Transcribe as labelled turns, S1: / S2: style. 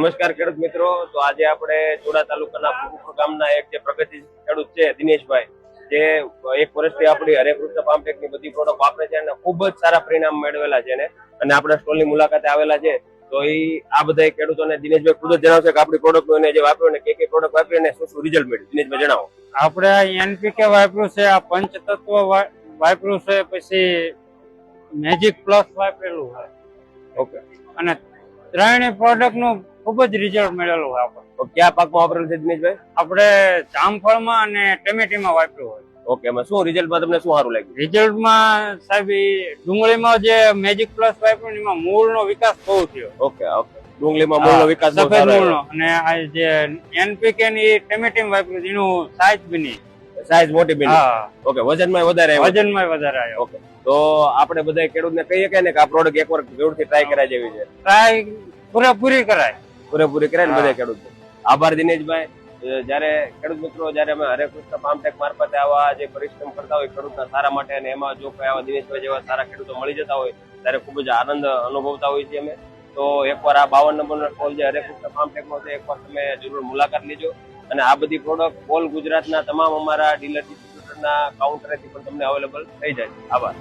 S1: નમસ્કાર ખેડૂત મિત્રો. તો આજે આપણે ચોડા તાલુકાના ફુલપુર ગામના એક જે પ્રગતિ ખેડૂત છે દિનેશભાઈ, જે એક વર્ષથી આપણી હરેકૃષ્ણ ફાર્મટેકની બધી પ્રોડક્ટ વાપરે છે અને ખૂબ જ સારા પરિણામ મેળવેલા છે અને આપણા સ્ટોલની મુલાકાતે આવેલા છે. તો આ બધા ખેડૂતોને દિનેશભાઈ ખુદ જ જણાવશે કે આપણી પ્રોડક્ટનું એને જે વાપર્યું ને કે પ્રોડક્ટ વાપરી અને શું રિઝલ્ટ મળ્યું. દિનેશભાઈ જણાવો.
S2: આપણે એનપીકે વાપર્યું છે, આ પંચતત્વ વાપર્યું છે, પછી મેજિક પ્લસ વાપરેલું છે.
S1: ઓકે.
S2: અને ત્રણેય પ્રોડક્ટ નું ખૂબ જ રિઝલ્ટ મળેલું છે. આપણે
S1: તો કયા પાકમાં વાપરેલું છે દિનેશભાઈ?
S2: આપણે જામફળમાં અને ટમેટીમાં વાપર્યું હોય.
S1: ઓકે. એમાં શું રિઝલ્ટમાં તમને શું સારું લાગ્યું?
S2: રિઝલ્ટમાં સાહેબ ડુંગળીમાં જે મેજિક પ્લસ વાપર્યું એમાં મૂળનો વિકાસ બહુ થયો.
S1: ઓકે. ડુંગળીમાં મૂળનો વિકાસ બહુ
S2: સફેદ
S1: સારો
S2: મૂળનો. અને આ જે એનપીકે ની ટમેટીમાં વાપર્યું એનું સાઈઝ બની,
S1: સાઈઝ મોટી બની.
S2: હા.
S1: ઓકે. વજનમાં વધારે આવ્યું.
S2: વજનમાં વધારે આવ્યો.
S1: ઓકે. તો આપણે બધા ખેડૂતને કહીએ કે ને કે આ પ્રોડક્ટ એકવાર જરૂરથી ટ્રાય કરાય જેવી છે.
S2: ટ્રાય પૂરેપૂરી કરાય.
S1: પૂરેપૂરી કરે ને બધા ખેડૂત. આભાર દિનેશભાઈ. જયારે ખેડૂત મિત્રો જયારે અમે હરેકૃષ્ણ ફાર્મટેક મારફતે આવા જે પરિશ્રમ કરતા હોય ખેડૂતના સારા માટે, અને એમાં જો કોઈ આવા દિનેશભાઈ જેવા સારા ખેડૂતો મળી જતા હોય ત્યારે ખૂબ જ આનંદ અનુભવતા હોય છે અમે. તો એકવાર આ 52 નંબરનો સ્ટોલ જે હરેકૃષ્ણ ફાર્મટેકનો છે એકવાર તમે જરૂર મુલાકાત લેજો. અને આ બધી પ્રોડક્ટ ઓલ ગુજરાતના તમામ અમારા ડીલર ડિસ્ટ્રીબ્યુટરના કાઉન્ટરેથી પણ તમને અવેલેબલ થઈ જાય. આભાર.